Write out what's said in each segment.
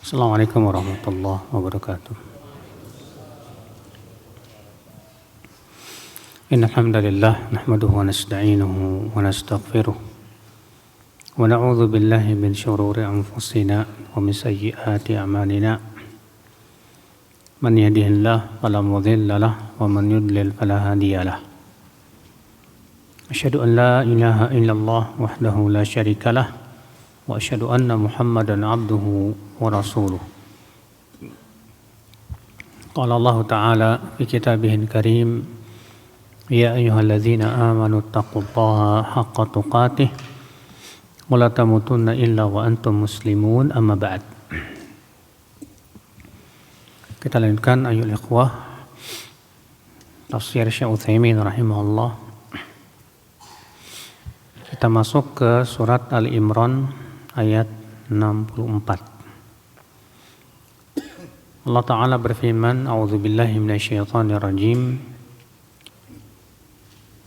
Assalamualaikum warahmatullahi wabarakatuh. Innal hamdalillah nahmaduhu wa nasta'inuhu wa nastaghfiruh wa na'udzu billahi min shururi anfusina wa min sayyiati a'malina. Man yahdihillahu fala mudilla lahu wa man yudlil fala hadiya lahu. Asyhadu an la ilaha illallah wahdahu la syarika lah wa asyhadu anna Muhammadan abduhu wa rasuluh. Qala Allah Ta'ala fi kitabihil karim, ya ayyuhalladzina amanu taqullaha haqqa tuqatih wa la tamutunna illa wa antum muslimun, amma ba'd. Kita lanjutkan ayol ikhwah tafsir Syekh Utsaimin rahimahullah. Kita masuk ke surat Al-Imran ayat 64. Allah Ta'ala berfirman, a'udzubillahi minasyaitonir rajim.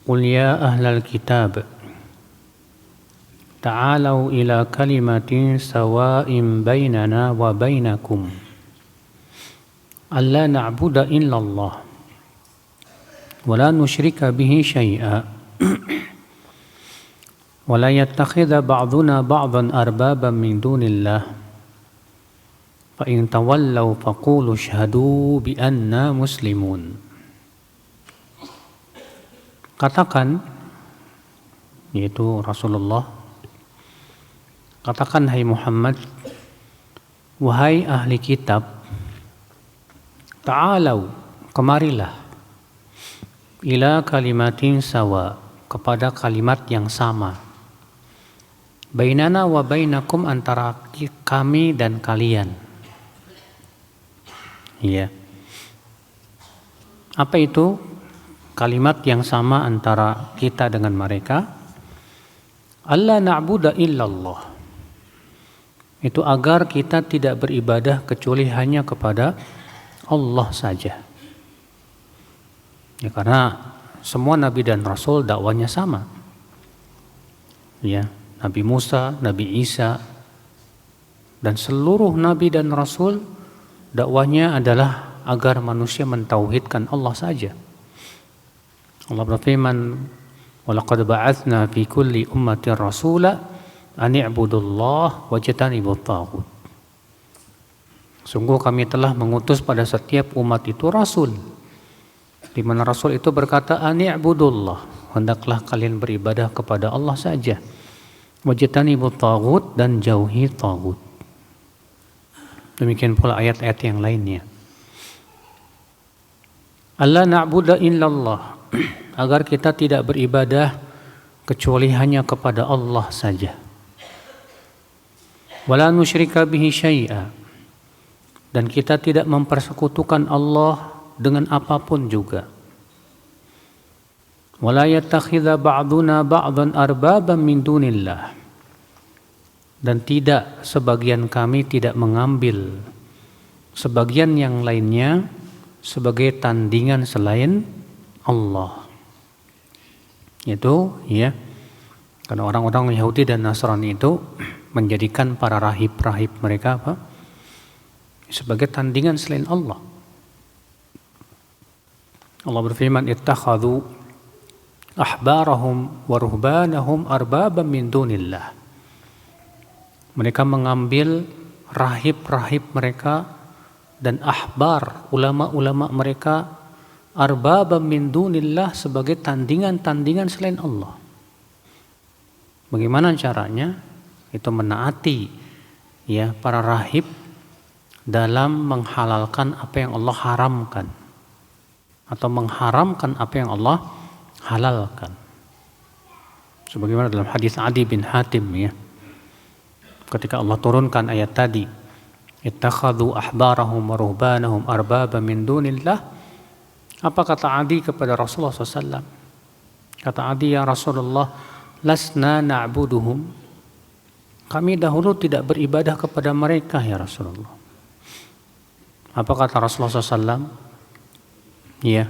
Qul ya ahlal kitab ta'alau ila kalimatin sawa'in bainana wa bainakum alla na'budu illallah wa la nusyrika bihi syai'a wa la yattakhidha ba'duna ba'dan arbaban min dunillah fa in tawallaw faqulu ashhadu bi anna muslimun. Katakan, yaitu Rasulullah, katakan hai Muhammad, wahai ahli kitab, ta'alau, kemarilah, ila kalimatin sawa, kepada kalimat yang sama, bainana wa bainakum, antara kami dan kalian. Ya. Apa itu kalimat yang sama antara kita dengan mereka? Alla na'budu illallah. Itu agar kita tidak beribadah kecuali hanya kepada Allah saja. Ya, karena semua nabi dan rasul dakwanya sama. Ya, Nabi Musa, Nabi Isa, dan seluruh nabi dan rasul dakwanya adalah agar manusia mentauhidkan Allah saja. Allah berfirman, walaqad ba'atsna fi kulli ummatin rasula an i'budullaha wajtanibut taghut. Sungguh kami telah mengutus pada setiap umat itu rasul, di mana rasul itu berkata an i'budullah, hendaklah kalian beribadah kepada Allah saja, wajtanibut taghut, dan jauhi taghut. Demikian pula ayat-ayat yang lainnya. Alla na'budu illallah, agar kita tidak beribadah kecuali hanya kepada Allah saja. Wala nusyrika bihi syai'a, dan kita tidak mempersekutukan Allah dengan apapun juga. Wala yattakhidha ba'duna ba'dan arbaban min dunillah, dan tidak, sebagian kami tidak mengambil sebagian yang lainnya sebagai tandingan selain Allah. Itu ya, karena orang-orang Yahudi dan Nasrani itu menjadikan para rahib-rahib mereka apa? Sebagai tandingan selain Allah. Allah berfirman, ittakhadhu ahbarahum wa ruhbanahum arbaban min dunillah. Mereka mengambil rahib-rahib mereka dan ahbar, ulama-ulama mereka, arbabam min dunillah, sebagai tandingan-tandingan selain Allah. Bagaimana caranya? Itu menaati ya para rahib dalam menghalalkan apa yang Allah haramkan atau mengharamkan apa yang Allah halalkan. Sebagaimana dalam hadis Adi bin Hatim ya. Ketika Allah turunkan ayat tadi, ittakhadhu ahbarahum wa ruhbanahum arbaba min dunillah, apa kata Adi kepada Rasulullah SAW? Kata Adi, ya Rasulullah, lasna na'buduhum, kami dahulu tidak beribadah kepada mereka ya Rasulullah. Apa kata Rasulullah SAW? Ya,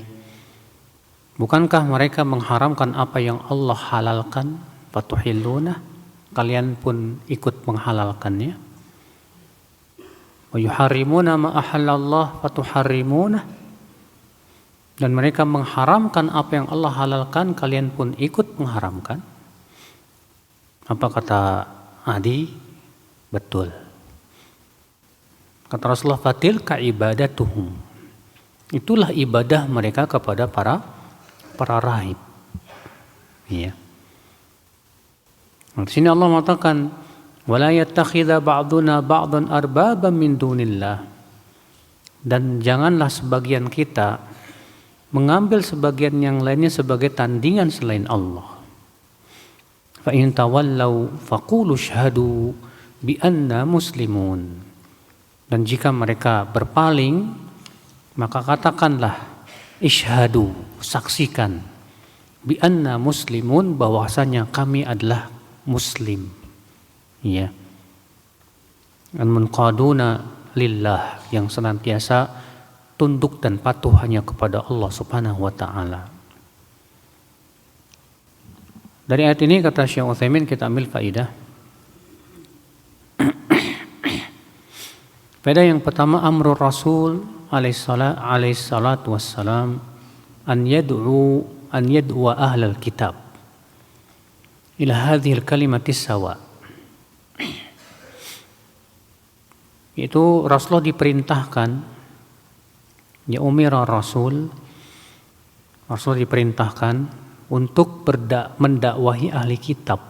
bukankah mereka mengharamkan apa yang Allah halalkan? Fatuhilluna, kalian pun ikut menghalalkannya. wa yuharrimuna ma ahallallah fatuharrimunah, dan mereka mengharamkan apa yang Allah halalkan, kalian pun ikut mengharamkan. Apa kata Adi? Betul. Kata Rasulullah, fatilka ibadatuhum, itulah ibadah mereka kepada para rahib. Iya. Di sini Allah mengatakan, wala yattakhidha ba'duna ba'dan arbaban min dunillah, dan janganlah sebagian kita mengambil sebagian yang lainnya sebagai tandingan selain Allah. Fa in tawallaw faqulu syahadu bi anna muslimun, dan jika mereka berpaling, maka katakanlah ishhadu, saksikan, bi anna muslimun, bahwasanya kami adalah muslim. Ya. Al-munqaduna lillah, yang senantiasa tunduk dan patuh hanya kepada Allah Subhanahu wa taala. Dari ayat ini kata Syekh Utsaimin kita ambil faidah. Faedah yang pertama, amrul Rasul alaihi salatu wassalam an yad'u ahlal kitab ila hadhil kalimati sawa. Itu Rasulullah diperintahkan, ya umira Rasul diperintahkan untuk mendakwahi ahli kitab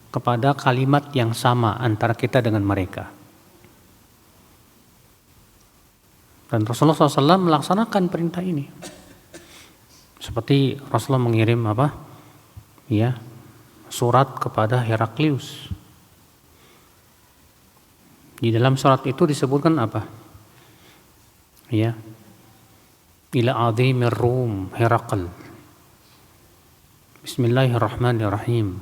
kepada kalimat yang sama antara kita dengan mereka. Dan Rasulullah SAW melaksanakan perintah ini. Seperti Rasulullah mengirim surat kepada Heraklius. Di dalam surat itu disebutkan apa? Ya, ila azimir Rum Herakl. Bismillahirrahmanirrahim.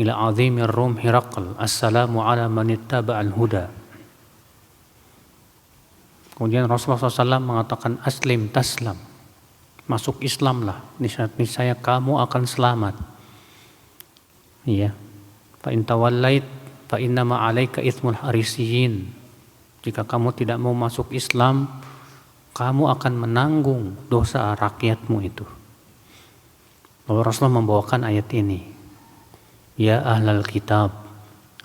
Ila azimir Rum Herakl. Assalamu ala man ittaba'al huda. Kemudian Rasulullah SAW mengatakan aslim taslam, masuk Islamlah, niscaya kamu akan selamat. Iya. Fa in tawallait fa innama 'alaika itsmul harisiyin. Jika kamu tidak mau masuk Islam, kamu akan menanggung dosa rakyatmu itu. Lalu Rasulullah membawakan ayat ini. Ya ahlal kitab,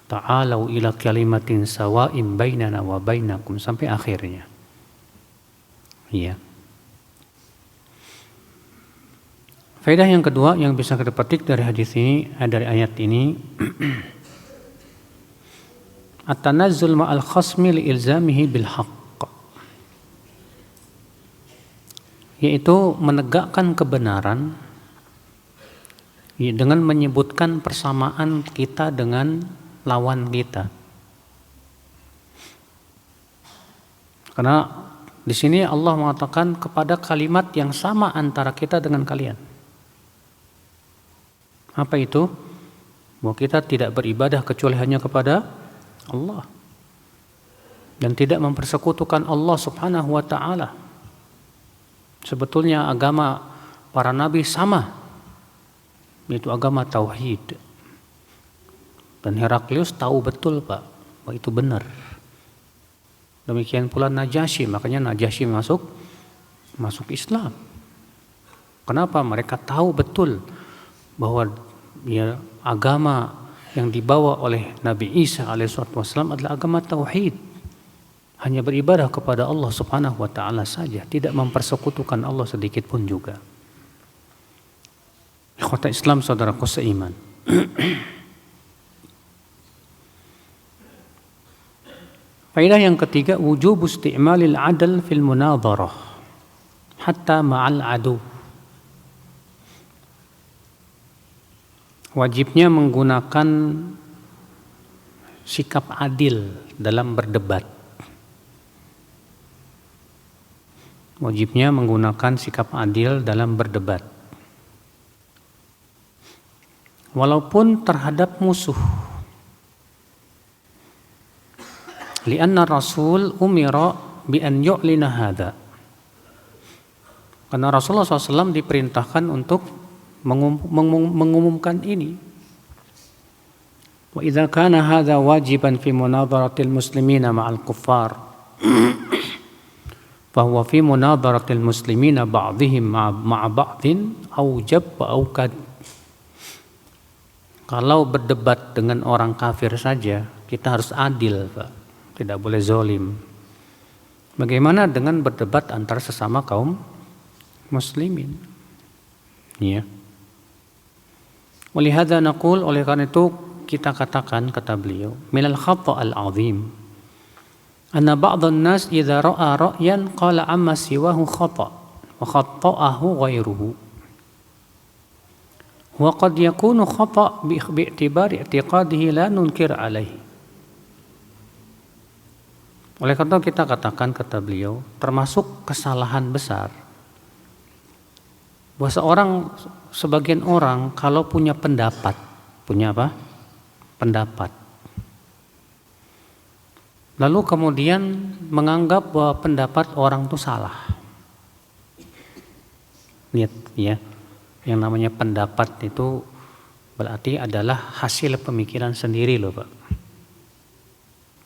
ta'alau ila kalimatin sawa'in bainana wa bainakum, sampai akhirnya. Iya. Faedah yang kedua yang bisa kita petik dari hadis ini, dari ayat ini, at-tanazzul ma'al khasmi li ilzamihi bil haqq, yaitu menegakkan kebenaran dengan menyebutkan persamaan kita dengan lawan kita. Karena di sini Allah mengatakan kepada kalimat yang sama antara kita dengan kalian. Apa itu? Bahwa kita tidak beribadah kecuali hanya kepada Allah, dan tidak mempersekutukan Allah Subhanahu wa taala. Sebetulnya agama para nabi sama, yaitu agama tauhid. Dan Heraklius tahu betul, Pak, bahwa itu benar. Demikian pula Najasyi, makanya Najasyi masuk Islam. Kenapa? Mereka tahu betul bahwa agama yang dibawa oleh Nabi Isa alaihissalam adalah agama tauhid. Hanya beribadah kepada Allah Subhanahu wa taala saja, tidak mempersekutukan Allah sedikit pun juga. Ikhwata Islam, saudaraku seiman. Faedah yang ketiga, wujub isti'malil adl fil munadharah hatta ma'al adu. Wajibnya menggunakan sikap adil dalam berdebat. Wajibnya menggunakan sikap adil dalam berdebat, walaupun terhadap musuh. Lianna Rasul umira bi an yu'lina hadza. Karena Rasulullah SAW diperintahkan untuk mengumumkan ini. Wa idza kana hadza wajiban fi munadharatil muslimina ma'al kuffar fa huwa fi munadharatil muslimina ba'dihim ma'a ba'din aujab wa aukad. Kalau berdebat dengan orang kafir saja kita harus adil, Pak. Tidak boleh zalim. Bagaimana dengan berdebat antara sesama kaum muslimin? Ya. Walihada naqul, oleh karena itu kita katakan, kata beliau, minal khata' al-azim anna ba'dhan nas idza ra'a ra'yan qala amma siwahu khata' wa khata'ahu ghairuhu wa qad yakunu khata' bi'tibari i'tiqadihi la nunkir alaihi. Oleh karena itu kita katakan, kata beliau, termasuk kesalahan besar bahwa sebagian orang kalau punya pendapat, punya apa? Pendapat. Lalu kemudian menganggap bahwa pendapat orang itu salah. Lihat ya, yang namanya pendapat itu berarti adalah hasil pemikiran sendiri loh, Pak.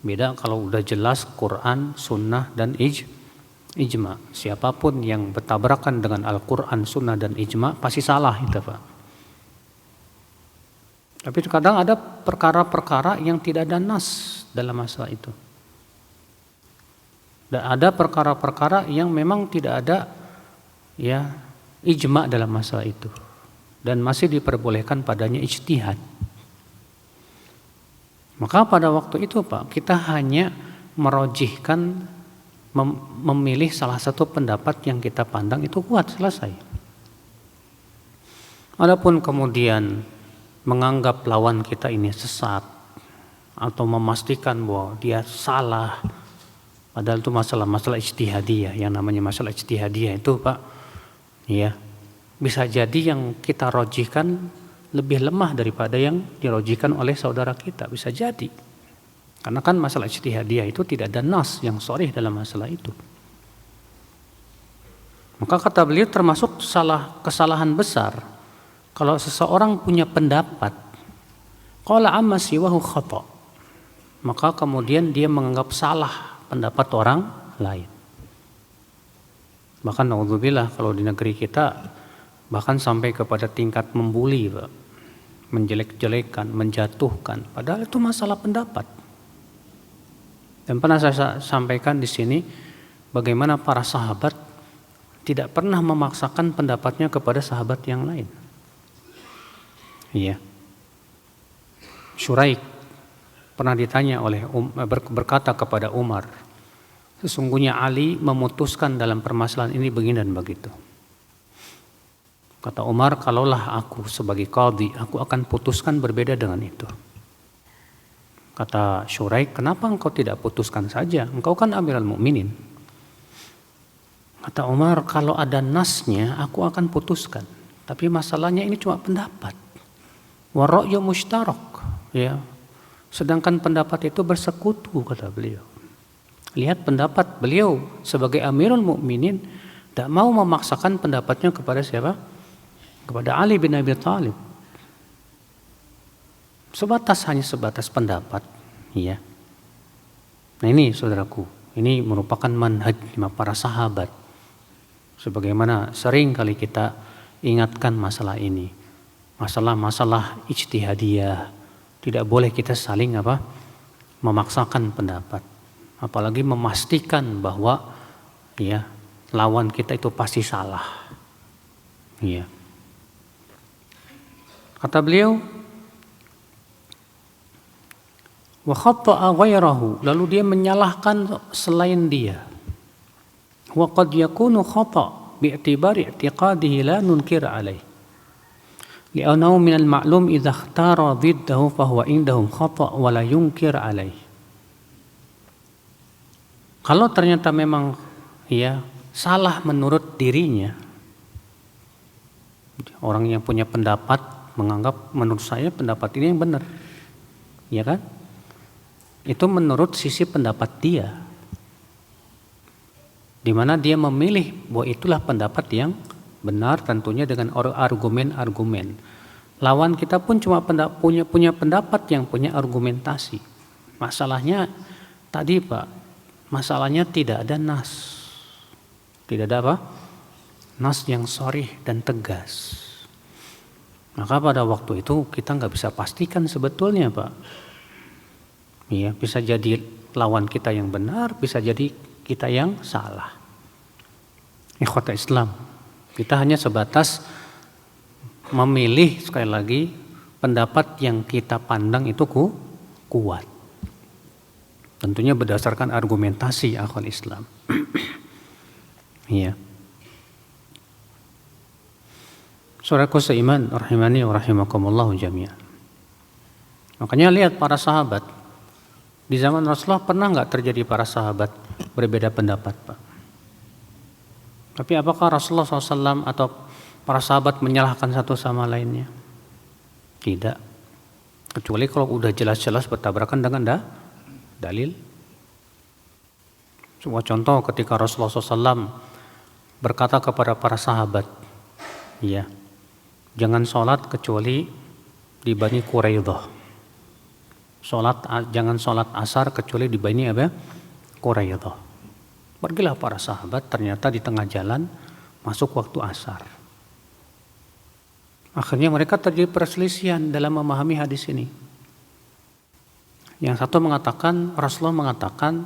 Beda kalau udah jelas Quran, Sunnah, dan ijma. Siapapun yang bertabrakan dengan Al-Quran, Sunnah, dan ijma pasti salah itu, Pak. Tapi kadang ada perkara-perkara yang tidak ada nas dalam masalah itu. Dan ada perkara-perkara yang memang tidak ada ya ijma dalam masalah itu. Dan masih diperbolehkan padanya ijtihad. Maka pada waktu itu, Pak, kita hanya merojihkan, memilih salah satu pendapat yang kita pandang itu kuat, selesai. Adapun kemudian menganggap lawan kita ini sesat atau memastikan bahwa dia salah, padahal itu masalah ijtihadiyah. Yang namanya masalah ijtihadiyah itu, Pak, ya bisa jadi yang kita rojihkan lebih lemah daripada yang dirojihkan oleh saudara kita, bisa jadi. Karena kan masalah ijtihadiyah itu tidak ada nas yang sharih dalam masalah itu. Maka kata beliau termasuk kesalahan besar kalau seseorang punya pendapat, qala amma siwahu khata', maka kemudian dia menganggap salah pendapat orang lain. Bahkan naudzubillah kalau di negeri kita bahkan sampai kepada tingkat membuli, Pak, menjelek-jelekan, menjatuhkan, padahal itu masalah pendapat. Dan pernah saya sampaikan di sini bagaimana para sahabat tidak pernah memaksakan pendapatnya kepada sahabat yang lain. Iya. Syuraik pernah ditanya oleh berkata kepada Umar, sesungguhnya Ali memutuskan dalam permasalahan ini begini dan begitu. Kata Umar, kalaulah aku sebagai qadhi, aku akan putuskan berbeda dengan itu. Kata Syuraik, kenapa engkau tidak putuskan saja? Engkau kan Amirul Mukminin. Kata Umar, kalau ada nasnya aku akan putuskan. Tapi masalahnya ini cuma pendapat. Wa ra'yu mushtarak, ya. Sedangkan pendapat itu bersekutu, kata beliau. Lihat pendapat beliau sebagai Amirul Mukminin tidak mau memaksakan pendapatnya kepada siapa? Kepada Ali bin Abi Thalib. Hanya sebatas pendapat, ya. Nah ini saudaraku, ini merupakan manhaj para sahabat. Sebagaimana sering kali kita ingatkan masalah ini. Masalah-masalah ijtihadiyah, tidak boleh kita saling memaksakan pendapat, apalagi memastikan bahwa ya lawan kita itu pasti salah. Ya. Kata beliau, wa khatta'a ghairahu, lalu dia menyalahkan selain dia. Wa qad yakunu khata' bi'tibari i'tiqadihi la nunkir alaih. Li'annahu minal ma'lum idza ikhtara dhiddahu fa huwa indahum khata' wa la yunkir alaih. Kalau ternyata memang ya salah menurut dirinya, orang yang punya pendapat menganggap menurut saya pendapat ini yang benar, ya kan? Itu menurut sisi pendapat dia, di mana dia memilih bahwa itulah pendapat yang benar, tentunya dengan argumen-argumen. Lawan kita pun cuma punya pendapat yang punya argumentasi. Masalahnya tadi Pak, masalahnya tidak ada nas. Tidak ada apa? Nas yang sharih dan tegas. Maka pada waktu itu kita nggak bisa pastikan sebetulnya Pak. Iya, bisa jadi lawan kita yang benar, bisa jadi kita yang salah. Ikhwata Islam, kita hanya sebatas memilih sekali lagi pendapat yang kita pandang itu kuat. Tentunya berdasarkan argumentasi akal Islam. Iya. Saudaraku seiman, rahimani wa rahimakumullah jami'an. Makanya lihat para sahabat. Di zaman Rasulullah pernah nggak terjadi para sahabat berbeda pendapat, Pak? Tapi apakah Rasulullah SAW atau para sahabat menyalahkan satu sama lainnya? Tidak. Kecuali kalau udah jelas-jelas bertabrakan dengan dalil. Sebuah contoh ketika Rasulullah SAW berkata kepada para sahabat, ya, jangan sholat kecuali di Bani Quraidah. Jangan sholat asar kecuali di Bani Quraidah. Pergilah para sahabat, ternyata di tengah jalan masuk waktu asar. Akhirnya mereka terjadi perselisihan dalam memahami hadis ini. Yang satu mengatakan, Rasulullah mengatakan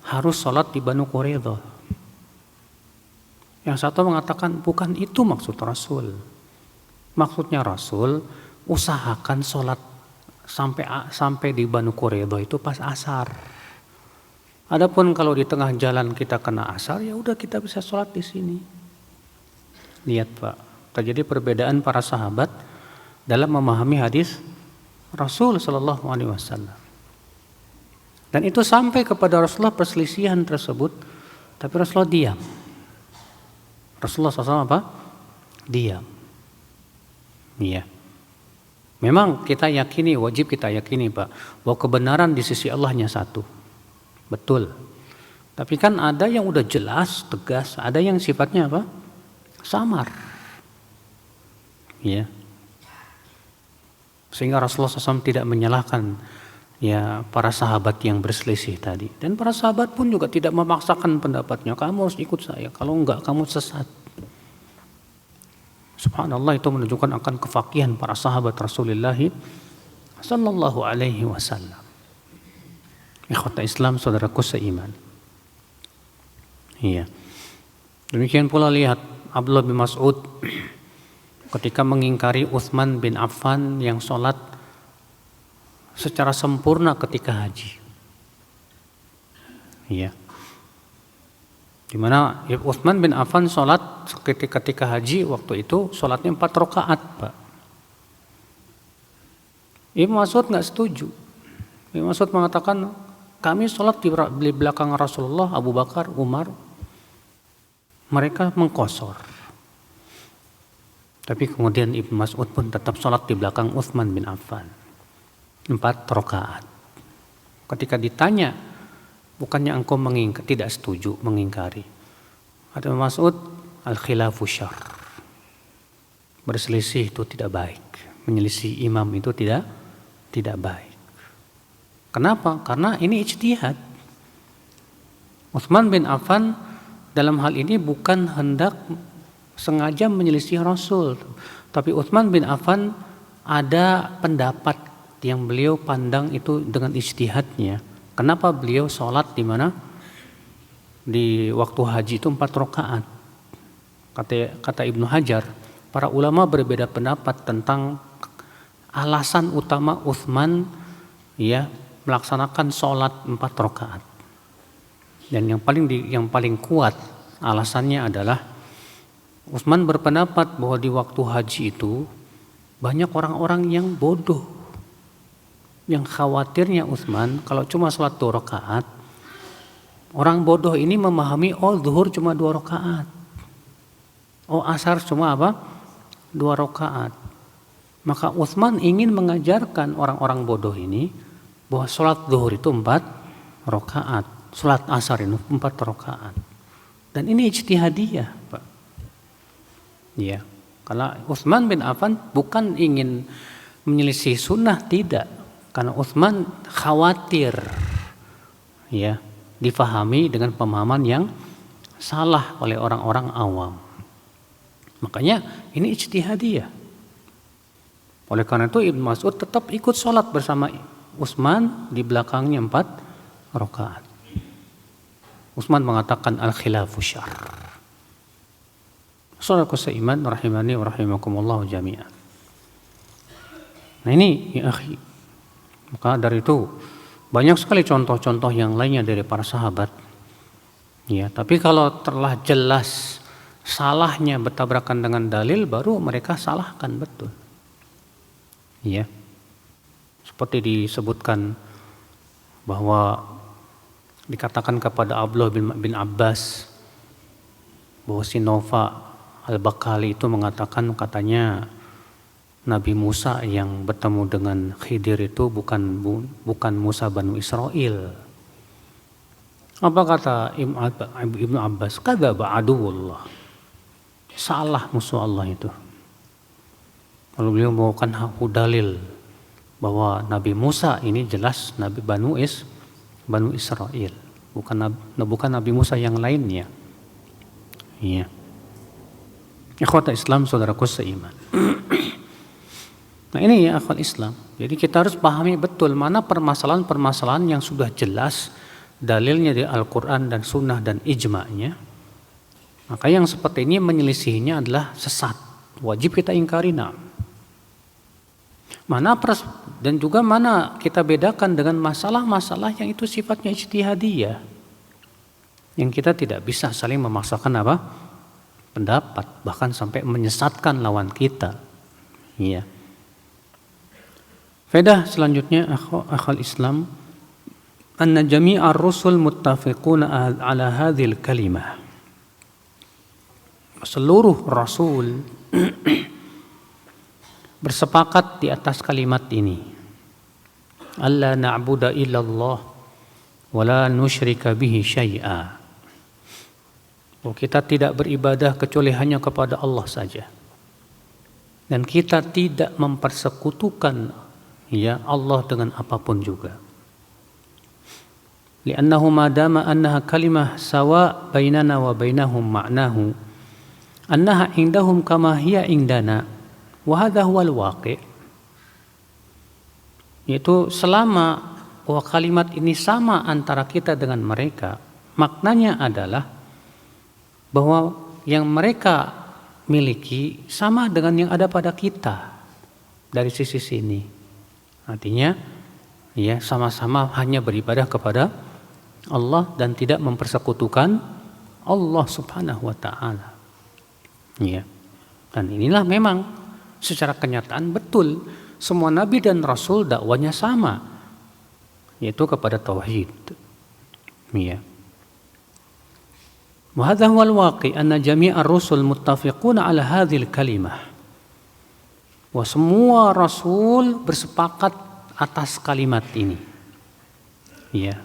harus sholat di Bani Quraidah. Yang satu mengatakan bukan itu maksud Rasul. Maksudnya Rasul usahakan sholat sampai di Bani Quraidah itu pas asar. Adapun kalau di tengah jalan kita kena asar, ya udah kita bisa sholat di sini. Lihat Pak, terjadi perbedaan para sahabat dalam memahami hadis Rasul Shallallahu Alaihi Wasallam. Dan itu sampai kepada Rasulullah perselisihan tersebut, tapi Rasulullah diam. Rasulullah SAW apa? Diam. Iya. Memang kita yakini, wajib kita yakini Pak, bahwa kebenaran di sisi Allah hanya satu. Betul. Tapi kan ada yang udah jelas, tegas, ada yang sifatnya apa? Samar. Ya. Sehingga Rasulullah SAW tidak menyalahkan ya para sahabat yang berselisih tadi. Dan para sahabat pun juga tidak memaksakan pendapatnya. Kamu harus ikut saya, kalau enggak kamu sesat. Subhanallah, itu menunjukkan akan kefakihan para sahabat Rasulullah sallallahu alaihi wasallam. Ikhwata Islam, saudaraku seiman. Iya. Demikian pula lihat Abdullah bin Mas'ud ketika mengingkari Utsman bin Affan yang sholat secara sempurna ketika haji. Iya. Di mana Utsman bin Affan sholat ketika haji waktu itu sholatnya 4 rakaat, Pak. Ibnu Mas'ud nggak setuju. Ibnu Mas'ud mengatakan kami sholat di belakang Rasulullah, Abu Bakar, Umar, mereka mengqashar. Tapi kemudian Ibnu Mas'ud pun tetap sholat di belakang Utsman bin Affan 4 rakaat. Ketika ditanya, bukannya engkau tidak setuju, mengingkari. Ada Mas'ud, al-khilafu syarr. Berselisih itu tidak baik. Menyelisih imam itu tidak baik. Kenapa? Karena ini ijtihad. Utsman bin Affan dalam hal ini bukan hendak sengaja menyelisih Rasul. Tapi Utsman bin Affan ada pendapat yang beliau pandang itu dengan ijtihadnya. Kenapa beliau sholat di mana? Di waktu haji itu 4 rakaat. Kata Ibnu Hajar, para ulama berbeda pendapat tentang alasan utama Utsman ya melaksanakan sholat 4 rakaat. Dan yang paling kuat alasannya adalah Utsman berpendapat bahwa di waktu haji itu banyak orang-orang yang bodoh. Yang khawatirnya Utsman kalau cuma sholat 2 rakaat, orang bodoh ini memahami zuhur cuma 2 rakaat, asar cuma apa? 2 rakaat. Maka Utsman ingin mengajarkan orang-orang bodoh ini bahwa sholat zuhur itu 4 rakaat, sholat asar itu 4 rakaat. Dan ini ijtihadiyah, Pak. Ya. Karena Utsman bin Affan bukan ingin menyelisih sunnah, tidak. Karena Utsman khawatir ya difahami dengan pemahaman yang salah oleh orang-orang awam. Makanya ini ijtihadiyah. Oleh karena itu Ibnu Mas'ud tetap ikut sholat bersama Utsman, di belakangnya 4 rakaat. Utsman mengatakan al-khilafu syarr. Saudaraku seiman rahimani wa rahimakumullah jami'an. Nah ini ya akhi, maka dari itu banyak sekali contoh-contoh yang lainnya dari para sahabat. Ya, tapi kalau telah jelas salahnya bertabrakan dengan dalil, baru mereka salahkan betul. Ya. Seperti disebutkan bahwa dikatakan kepada Abdullah bin Abbas bahwa si Nova Al-Bakali itu mengatakan, katanya Nabi Musa yang bertemu dengan Khidir itu bukan Musa Banu Israel. Apa kata Ibnu Abbas? Kadzaba aduwullah. Salah musuh Allah itu. Lalu beliau membawakan dalil bahwa Nabi Musa ini jelas Nabi Banu Israel, bukan Nabi Musa yang lainnya. Iya. Ikhwata Islam, saudaraku seiman. Nah ini ya akhwat Islam. Jadi kita harus pahami betul mana permasalahan-permasalahan yang sudah jelas dalilnya di Al-Quran dan Sunnah dan ijma'nya. Maka yang seperti ini menyelisihinya adalah sesat. Wajib kita ingkari. Dan juga mana kita bedakan dengan masalah-masalah yang itu sifatnya ijtihadiyah. Yang kita tidak bisa saling memaksakan pendapat, bahkan sampai menyesatkan lawan kita. Iya. Faedah selanjutnya akhal Islam, anna jami'ar rusul muttafiquna ala hadhil kalimah. Seluruh rasul bersepakat di atas kalimat ini. Alla na'budu illallah wa la nusyrika bihi syai'a. Kita tidak beribadah kecuali hanya kepada Allah saja. Dan kita tidak mempersekutukan ya Allah dengan apapun juga. Li'annahu ma dama annaha kalimah sawa bainana wa bainahum ma'nahu annaha indahum kama hiya indana wa hadha huwal waqi'. Yaitu selama bahwa kalimat ini sama antara kita dengan mereka, maknanya adalah bahwa yang mereka miliki sama dengan yang ada pada kita dari sisi sini. Artinya ya sama-sama hanya beribadah kepada Allah dan tidak mempersekutukan Allah Subhanahu wa taala. Ya. Dan inilah memang secara kenyataan betul semua nabi dan rasul dakwanya sama, yaitu kepada tauhid. Ya. Wa hadha huwal waqi' anna jami'ar rusul muttafiquna ala hadhil kalimah. Wa semua rasul bersepakat atas kalimat ini. Ya.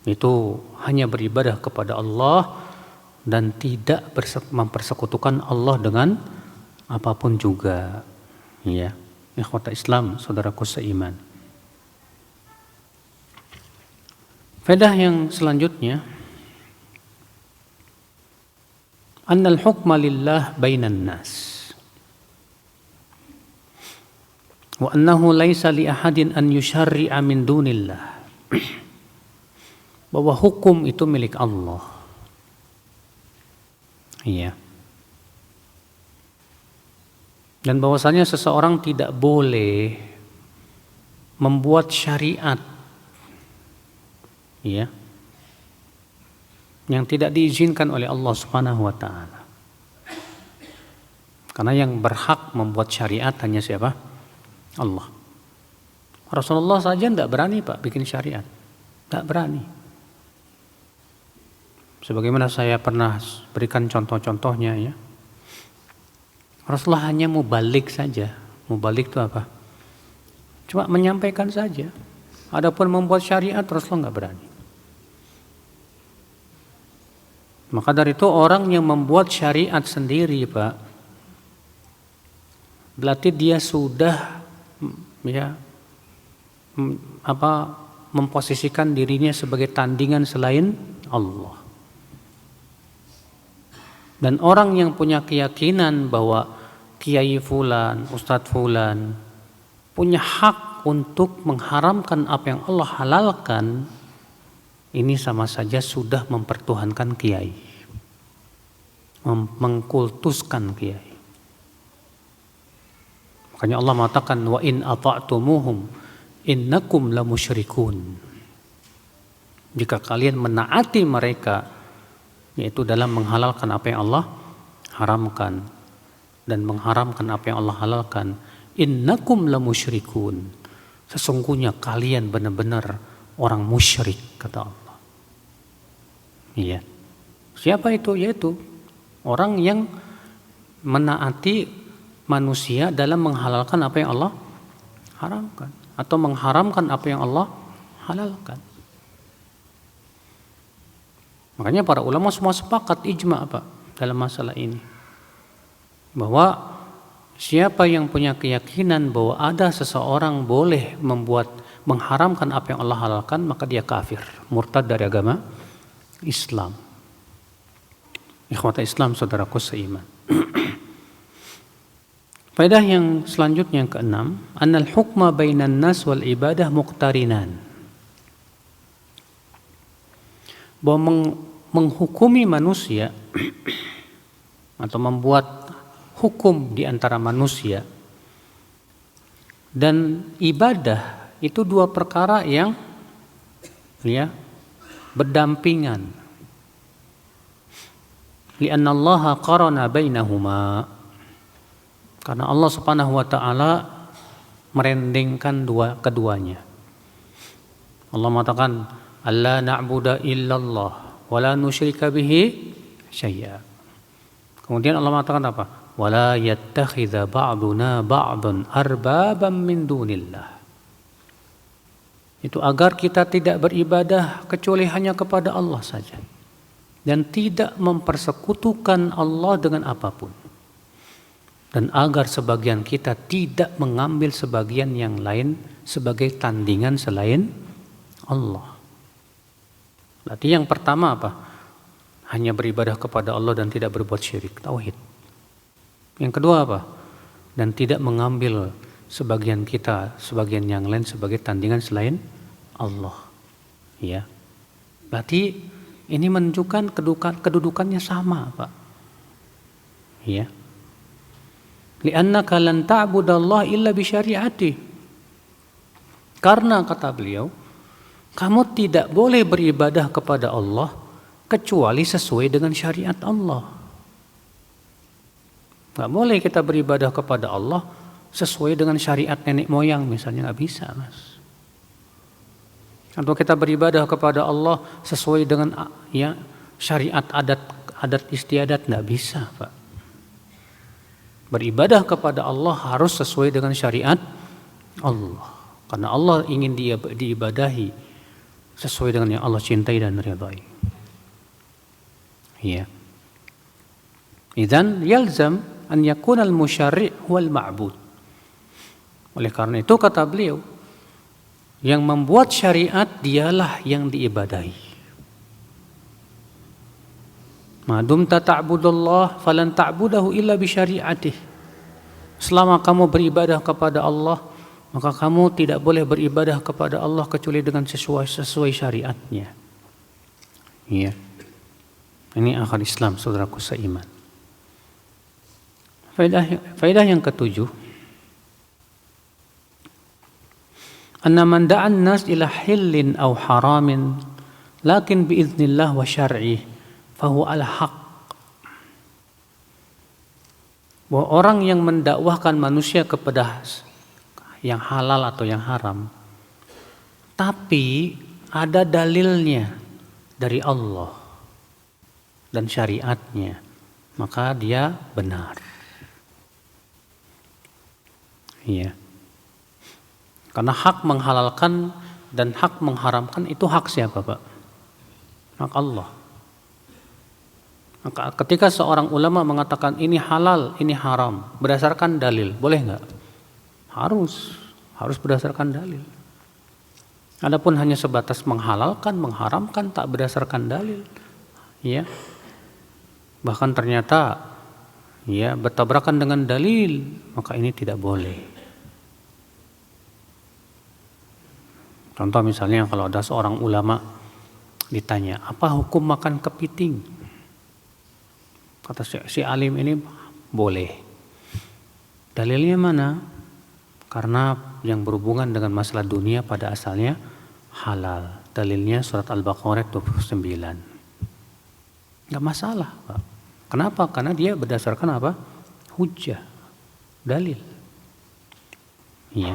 Itu hanya beribadah kepada Allah dan tidak mempersekutukan Allah dengan apapun juga. Ya. Ikhwata Islam, saudaraku seiman. Faedah yang selanjutnya, annal hukma lillah bainan nas wa annahu laisa li ahadin an yusyarri'a min dunillah. Bahwa hukum itu milik Allah. Iya. Dan bahwasanya seseorang tidak boleh membuat syariat ya yang tidak diizinkan oleh Allah Subhanahu wa taala. Karena yang berhak membuat syariat hanya siapa? Allah. Rasulullah saja tidak berani Pak bikin syariat. Tidak berani. Sebagaimana saya pernah berikan contoh-contohnya ya. Rasulullah hanya mubalik saja. Mubalik itu apa? Cuma menyampaikan saja. Adapun membuat syariat Rasulullah nggak berani. Maka dari itu orang yang membuat syariat sendiri Pak, berarti dia sudah memposisikan dirinya sebagai tandingan selain Allah. Dan orang yang punya keyakinan bahwa kiai fulan, ustadz fulan punya hak untuk mengharamkan apa yang Allah halalkan, ini sama saja sudah mempertuhankan kiai, mengkultuskan kiai. Makanya Allah mengatakan wa in ata'tumuhum innakum lamusyrikun. Jika kalian menaati mereka, yaitu dalam menghalalkan apa yang Allah haramkan dan mengharamkan apa yang Allah halalkan, innakum lamusyrikun. Sesungguhnya kalian benar-benar orang musyrik, kata Allah. Iya. Siapa itu? Yaitu orang yang menaati manusia dalam menghalalkan apa yang Allah haramkan atau mengharamkan apa yang Allah halalkan. Makanya para ulama semua sepakat ijma dalam masalah ini, bahwa siapa yang punya keyakinan bahwa ada seseorang boleh mengharamkan apa yang Allah halalkan, maka dia kafir, murtad dari agama Islam. Ikhwata Islam, saudaraku seiman. Faedah yang selanjutnya yang keenam, annal hukma bainan nas wal ibadah muqtarinan. Bahwa menghukumi manusia atau membuat hukum di antara manusia dan ibadah itu dua perkara yang berdampingan. Li'anna Allah qarana bainahuma. Karena Allah Subhanahu wa taala merendengkan keduanya. Allah mengatakan, "Alla na'budu illallah wa la nusyrika bihi syai'a." Kemudian Allah mengatakan apa? "Wa la yattakhidha ba'duna ba'dan arbaban min dunillah." Itu agar kita tidak beribadah kecuali hanya kepada Allah saja dan tidak mempersekutukan Allah dengan apapun. Dan agar sebagian kita tidak mengambil sebagian yang lain sebagai tandingan selain Allah. Berarti yang pertama apa? Hanya beribadah kepada Allah dan tidak berbuat syirik, tauhid. Yang kedua apa? Dan tidak mengambil sebagian yang lain sebagai tandingan selain Allah. Ya. Berarti ini menunjukkan kedudukannya sama, Pak. Ya. Li'annaka lan ta'budallaha illa bi syari'ati. Karena kata beliau, kamu tidak boleh beribadah kepada Allah kecuali sesuai dengan syariat Allah. Gak boleh kita beribadah kepada Allah sesuai dengan syariat nenek moyang misalnya, gak bisa, Mas. Atau kita beribadah kepada Allah sesuai dengan syariat adat istiadat, gak bisa, Pak. Beribadah kepada Allah harus sesuai dengan syariat Allah. Karena Allah ingin diibadahi sesuai dengan yang Allah cintai dan ridhai. Ya. Idzan yalzam an yakuna al-musyarri' wal ma'bud. Oleh karena itu kata beliau, yang membuat syariat dialah yang diibadahi. Madum ta'budullah falan ta'budahu illa bi syari'atih. Selama kamu beribadah kepada Allah, maka kamu tidak boleh beribadah kepada Allah kecuali dengan sesuai syariatnya. Iya. Ini akal Islam, saudaraku seiman. Faedah yang ketujuh, anna man da'an nas ila hillin aw haramin lakin biiznillah wa syar'i fahu al-haq. Bahwa orang yang mendakwahkan manusia kepada yang halal atau yang haram, tapi ada dalilnya dari Allah dan syariatnya, maka dia benar. Iya. Karena hak menghalalkan dan hak mengharamkan itu hak siapa, Pak? Hak Allah. Maka ketika seorang ulama mengatakan ini halal, ini haram, berdasarkan dalil, boleh nggak? Harus berdasarkan dalil. Adapun hanya sebatas menghalalkan, mengharamkan tak berdasarkan dalil, ya. Bahkan ternyata ya bertabrakan dengan dalil, maka ini tidak boleh. Contoh misalnya kalau ada seorang ulama ditanya, apa hukum makan kepiting? Kata si alim ini boleh. Dalilnya mana? Karena yang berhubungan dengan masalah dunia pada asalnya halal. Dalilnya surat Al-Baqarah 29. Enggak masalah, Pak. Kenapa? Karena dia berdasarkan apa? Hujjah, dalil. Iya.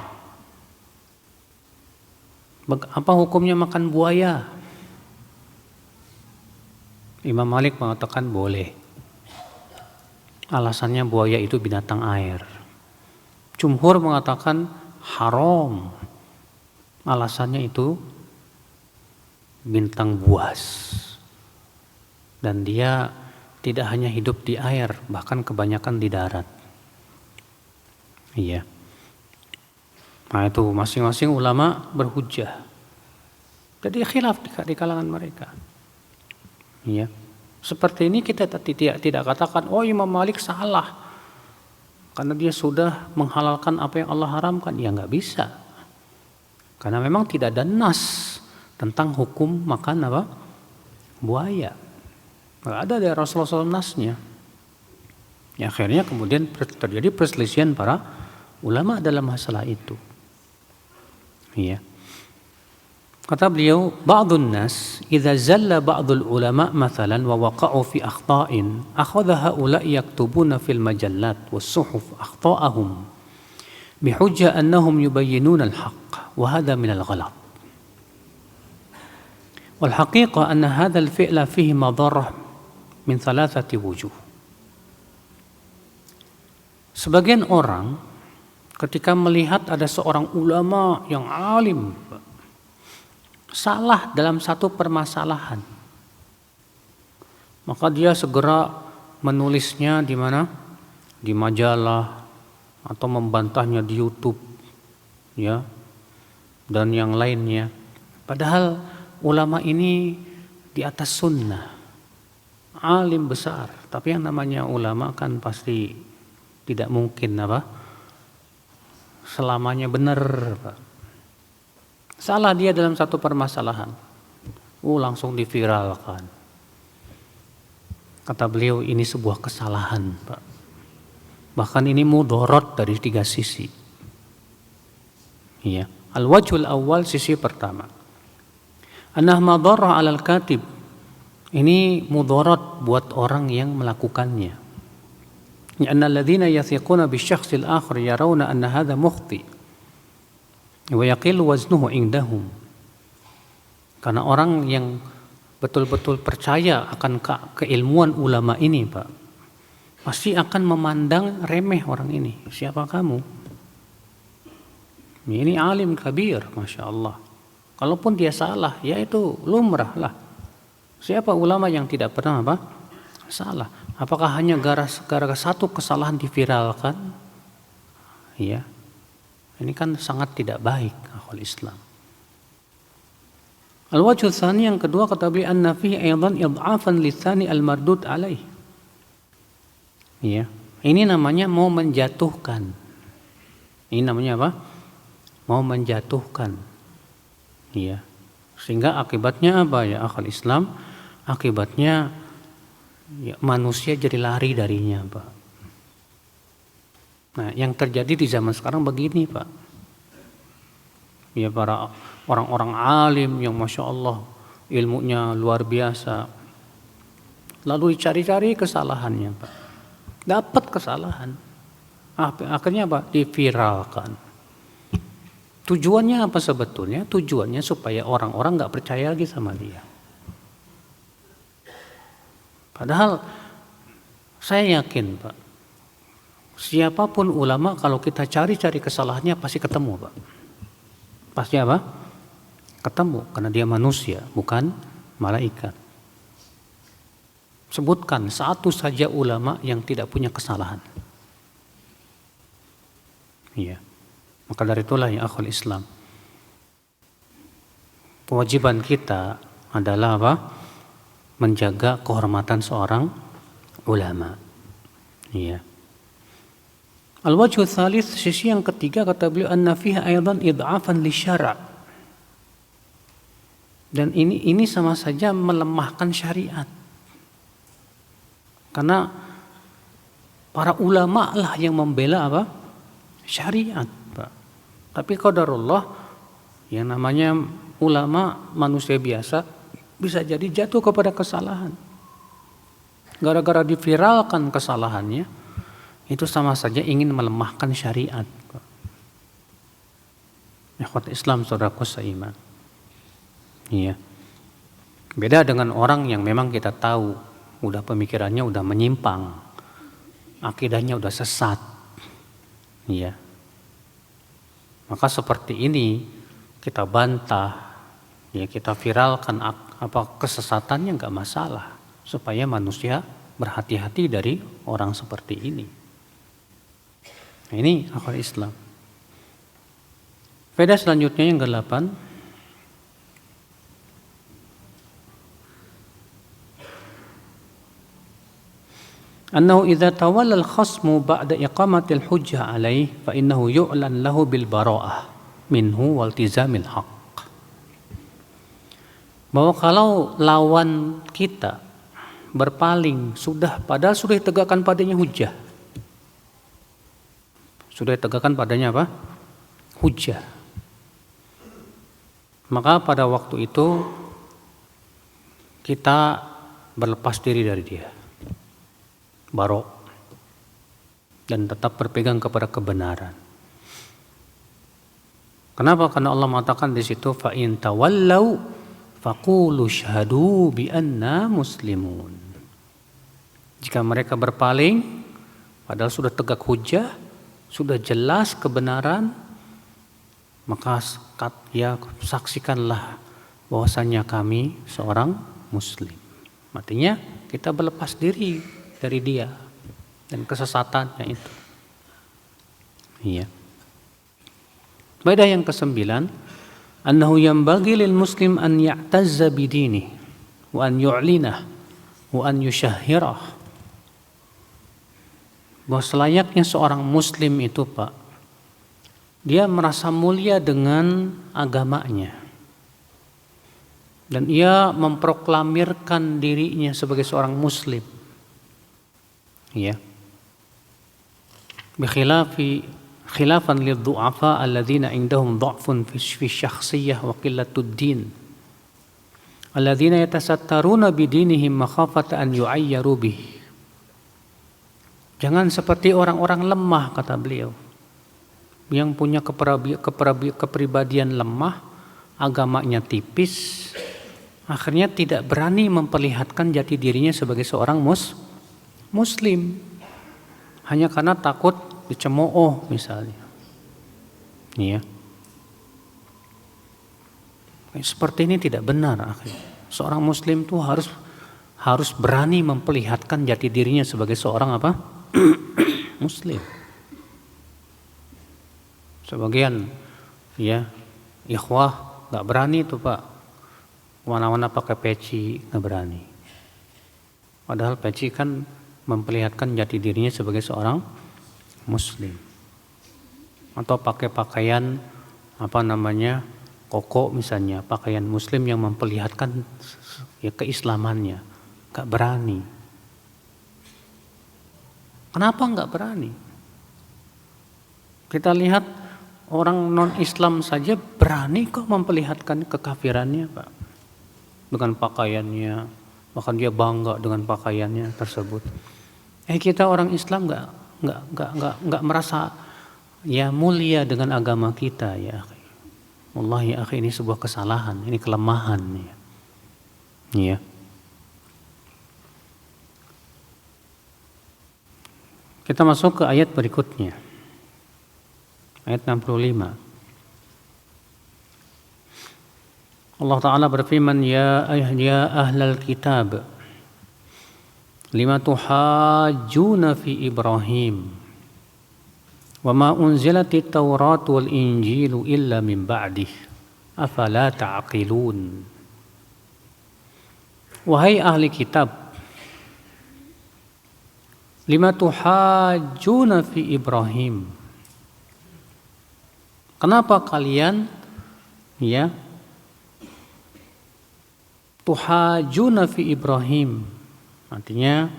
Apa hukumnya makan buaya? Imam Malik mengatakan boleh. Alasannya buaya itu binatang air. Jumhur mengatakan haram. Alasannya itu bintang buas. Dan dia tidak hanya hidup di air, bahkan kebanyakan di darat. Iya. Nah itu masing-masing ulama berhujjah. Jadi khilaf di kalangan mereka. Iya. Seperti ini kita tidak katakan, oh Imam Malik salah. Karena dia sudah menghalalkan apa yang Allah haramkan. Ya nggak bisa. Karena memang tidak ada nas tentang hukum makan apa? Buaya. Nggak ada dari Rasulullah SAW nasnya. Ya, akhirnya kemudian terjadi perselisihan para ulama dalam masalah itu. Iya. Kata beliau, ba'dun nas idza zalla ba'dul ulama mathalan wa waqa'u fi akhta'in akhadha haula'i yaktubuna fil majallat was suhuf akhta'ahum bihujja annahum yubayyinuna al-haqq wa hadha min al-ghalat. Wal haqiqah anna hadha al-fi'la fihi madarrah min thalathati wujuh. Sebagian orang ketika melihat ada seorang ulama yang alim salah dalam satu permasalahan, maka dia segera menulisnya di mana? Di majalah atau membantahnya di YouTube, ya, dan yang lainnya. Padahal ulama ini di atas sunnah, alim besar. Tapi yang namanya ulama kan pasti tidak mungkin selamanya benar, Pak. Salah dia dalam satu permasalahan, langsung diviralkan. Kata beliau ini sebuah kesalahan, Pak. Bahkan ini mudorot dari 3 sisi. Iya. Al-wajhul awal, sisi pertama. Anah madarrah 'alal katib. Ini mudorot buat orang yang melakukannya. Li'anna alladhina yathiquna bisyakhsil akhir yarawna anna hadha mukhti. Wa yaqilu waznuhu indahum. Karena orang yang betul-betul percaya akan keilmuan ulama ini, Pak, pasti akan memandang remeh orang ini. Siapa kamu? Ini alim kabir, Masya Allah. Kalaupun dia salah, ya itu lumrah lah. Siapa ulama yang tidak pernah salah? Apakah hanya gara-gara satu kesalahan diviralkan? Ya. Ini kan sangat tidak baik akal Islam. Al-wajh tsani, yang kedua, kata beliau, anna fihi aidan idhafan litsani al-mardud alaih. Ya, ini namanya mau menjatuhkan. Ini namanya apa? Mau menjatuhkan. Ya. Sehingga akibatnya apa ya akal Islam? Akibatnya ya, manusia jadi lari darinya, Pak. Nah, yang terjadi di zaman sekarang begini, Pak. Ya, para orang-orang alim yang Masya Allah ilmunya luar biasa, lalu dicari-cari kesalahannya, Pak. Dapat kesalahan. Akhirnya apa? Diviralkan. Tujuannya apa sebetulnya? Tujuannya supaya orang-orang gak percaya lagi sama dia. Padahal saya yakin, Pak, siapapun ulama kalau kita cari-cari kesalahannya pasti ketemu, Pak. Pasti apa? Ketemu, karena dia manusia, bukan malaikat. Sebutkan satu saja ulama yang tidak punya kesalahan. Iya. Maka dari itulah ya akhul Islam, kewajiban kita adalah apa? Menjaga kehormatan seorang ulama. Iya. Al-wajhu tsalits, sisi yang ketiga, kata beliau, anna fiha aidan id'afan li syara'. Dan ini sama saja melemahkan syariat. Karena para ulama lah yang membela apa? Syariat, Pak. Tapi qadarullah, yang namanya ulama manusia biasa bisa jadi jatuh kepada kesalahan. Gara-gara diviralkan kesalahannya, itu sama saja ingin melemahkan syariat. Ikhwat Islam, saudaraku seiman. Iya. Beda dengan orang yang memang kita tahu udah pemikirannya udah menyimpang, akidahnya udah sesat. Iya. Maka seperti ini kita bantah, ya kita viralkan apa kesesatannya, nggak masalah, supaya manusia berhati-hati dari orang seperti ini. Nah, ini akal Islam. Faedah selanjutnya yang ke-8. Annahu idza tawalla al-khasmu ba'da iqamatil hujjah alaih fa innahu yu'lan lahu bil bara'ah minhu wal tizamil haqq. Bahwa kalau lawan kita berpaling padahal sudah ditegakkan padanya hujjah. Sudah ditegakkan padanya apa? Hujjah. Maka pada waktu itu kita berlepas diri dari dia. Barok, dan tetap berpegang kepada kebenaran. Kenapa? Karena Allah mengatakan di situ, fa in tawallau faqulu syahadu bi anna muslimun. Jika mereka berpaling padahal sudah tegak hujjah, sudah jelas kebenaran, maka ya saksikanlah bahwasanya kami seorang muslim. Artinya kita berlepas diri dari dia dan kesesatannya itu. Iya. Faedah yang ke-9, annahu yanbaghi lil muslim an ya'tazza bidinihi wa an yu'linah wa an yushahhirah. Bahwa selayaknya seorang muslim itu, Pak, dia merasa mulia dengan agamanya dan ia memproklamirkan dirinya sebagai seorang muslim. Ya. Khilafan liddu'afa alladzina indahum dha'fun fi syakhsiyah wa qillatud din. Alladzina yatasattaruna bidinihim makhafata an yu'ayyaru bih. Jangan seperti orang-orang lemah, kata beliau, yang punya kepribadian lemah, agamanya tipis, akhirnya tidak berani memperlihatkan jati dirinya sebagai seorang muslim, hanya karena takut dicemooh misalnya. Iya. Seperti ini tidak benar akhirnya. Seorang muslim tuh harus berani memperlihatkan jati dirinya sebagai seorang apa? Muslim. Sebagian ya ikhwah nggak berani tuh, Pak, mana-mana pakai peci, nggak berani. Padahal peci kan memperlihatkan jati dirinya sebagai seorang muslim. Atau pakai pakaian koko misalnya, pakaian muslim yang memperlihatkan ya keislamannya, nggak berani. Kenapa nggak berani? Kita lihat orang non-Islam saja berani kok memperlihatkan kekafirannya, Pak, dengan pakaiannya, bahkan dia bangga dengan pakaiannya tersebut. Kita orang Islam nggak merasa ya mulia dengan agama kita, ya. Wallahi ya akhi, ini sebuah kesalahan, ini kelemahan, ya. Iya. Kita masuk ke ayat berikutnya. Ayat 65. Allah Ta'ala berfirman, ya ahlal kitab lima tuhajjuna fi Ibrahim wa ma unzilatit Taurat wal Injilu illa min ba'dih afala ta'qilun. Wahai ahli kitab, lima tuhajjuna fi Ibrahim, kenapa kalian tuhajjuna fi Ibrahim, artinya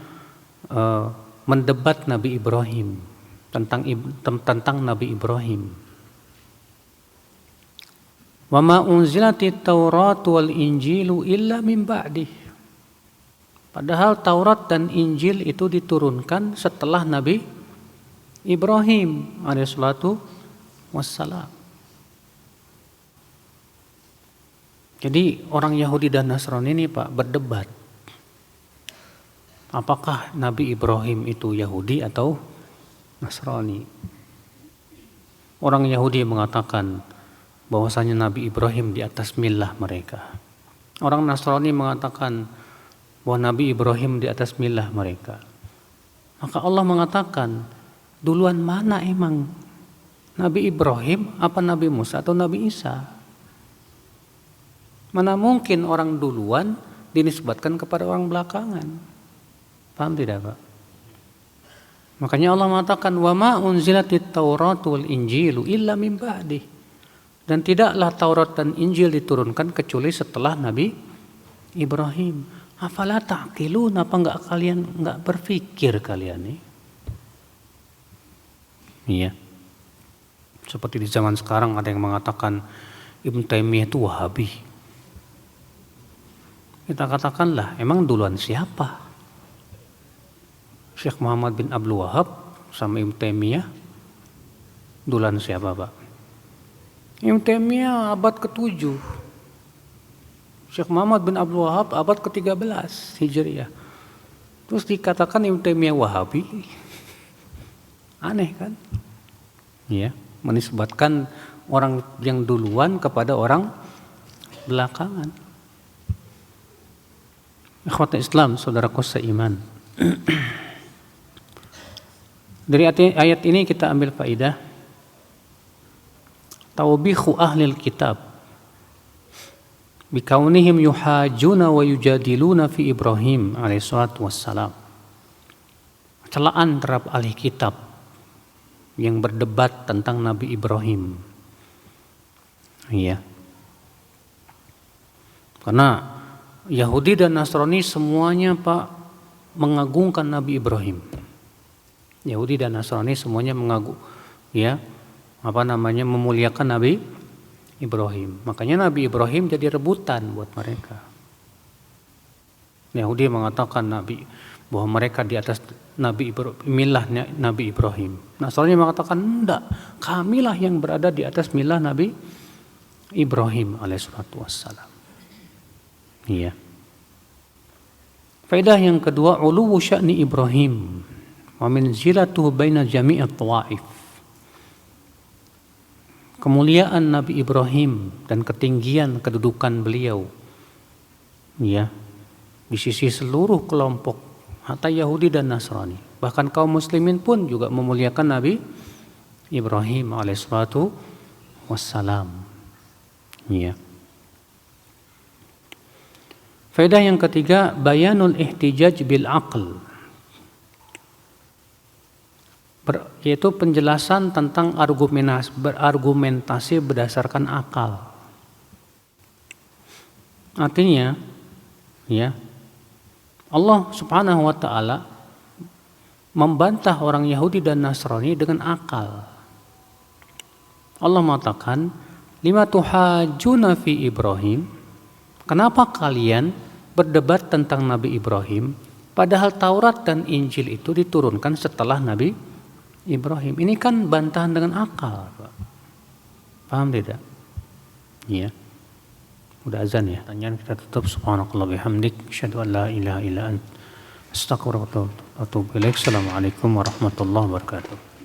mendebat Nabi Ibrahim, tentang Nabi Ibrahim. Wa ma unzilatit Taurat wal Injilu illa min ba'dih. Padahal Taurat dan Injil itu diturunkan setelah Nabi Ibrahim alaihissalatu wassalam. Jadi orang Yahudi dan Nasrani ini Pak berdebat. Apakah Nabi Ibrahim itu Yahudi atau Nasrani? Orang Yahudi mengatakan bahwasanya Nabi Ibrahim di atas millah mereka. Orang Nasrani mengatakan bahwa Nabi Ibrahim di atas millah mereka. Maka Allah mengatakan, duluan mana emang? Nabi Ibrahim apa Nabi Musa atau Nabi Isa? Mana mungkin orang duluan dinisbatkan kepada orang belakangan? Paham tidak, Pak? Makanya Allah mengatakan, wa ma unzilatit Taurat wal Injilu illa min ba'dih. Dan tidaklah Taurat dan Injil diturunkan kecuali setelah Nabi Ibrahim. Afala ta'qilun, apa kalian enggak berpikir kalian nih? Iya. Seperti di zaman sekarang ada yang mengatakan Ibnu Taimiyah itu Wahabi. Kita katakanlah, emang duluan siapa? Syekh Muhammad bin Abdul Wahab sama Ibnu Taimiyah duluan siapa, Pak? Ibnu Taimiyah abad ke-7. Syekh Muhammad bin Abdul Wahab abad ke-13 Hijriah. Terus dikatakan Ibnu Taimiyah Wahabi. Aneh kan? Ya, menisbatkan orang yang duluan kepada orang belakangan. Ikhwatul Islam, saudaraku seiman. Dari ayat ini kita ambil faidah taubihu ahlil kitab bikaunihim yuhajuna wa yujadiluna fi Ibrahim alaihissalatu wassalam. Celaan terhadap ahli kitab yang berdebat tentang Nabi Ibrahim. Iya. Karena Yahudi dan Nasrani semuanya Pak mengagungkan Nabi Ibrahim. Yahudi dan Nasrani semuanya memuliakan Nabi Ibrahim. Makanya Nabi Ibrahim jadi rebutan buat mereka. Yahudi mengatakan bahwa mereka di atas Nabi Ibrahim, milahnya Nabi Ibrahim. Nasrani mengatakan enggak, kamilah yang berada di atas milah Nabi Ibrahim alaihissalatu wassalam. Iya. Faedah yang kedua, uluwu sya'ni Ibrahim wa minzilatuhu baina jami'at tawaif. Kemuliaan Nabi Ibrahim dan ketinggian kedudukan beliau ya di sisi seluruh kelompok hatta Yahudi dan Nasrani. Bahkan kaum muslimin pun juga memuliakan Nabi Ibrahim alaihissalatu wassalam. Ya. Faedah yang ketiga, bayanul ihtijaj bil aql. Yaitu penjelasan tentang berargumentasi berdasarkan akal. Artinya, ya, Allah Subhanahu wa taala membantah orang Yahudi dan Nasrani dengan akal. Allah mengatakan, lima tuhajjuna fi Ibrahim, kenapa kalian berdebat tentang Nabi Ibrahim padahal Taurat dan Injil itu diturunkan setelah Nabi Ibrahim? Ini kan bantahan dengan akal, Pak. Paham tidak? Iya. Udah azan ya. Tanyaan kita tutup. Subhanakallah bihamdik, asyhadu an la ilaha illa anta, astaghfiruka wa atubu ilaik. Assalamualaikum warahmatullahi wabarakatuh.